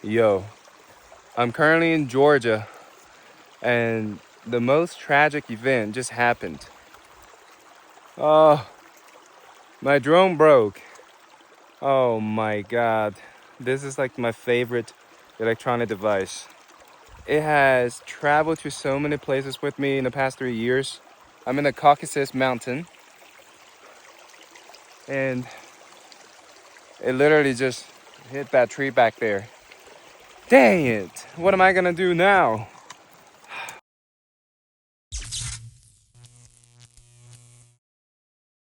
Yo, I'm currently in Georgia and the most tragic event just happened. Oh, my drone broke. Oh my god. This is like my favorite electronic device. It has traveled to so many places with me in the past 3 years. I'm in the Caucasus mountain and it literally just hit that tree back there. Dang it! What am I gonna do now?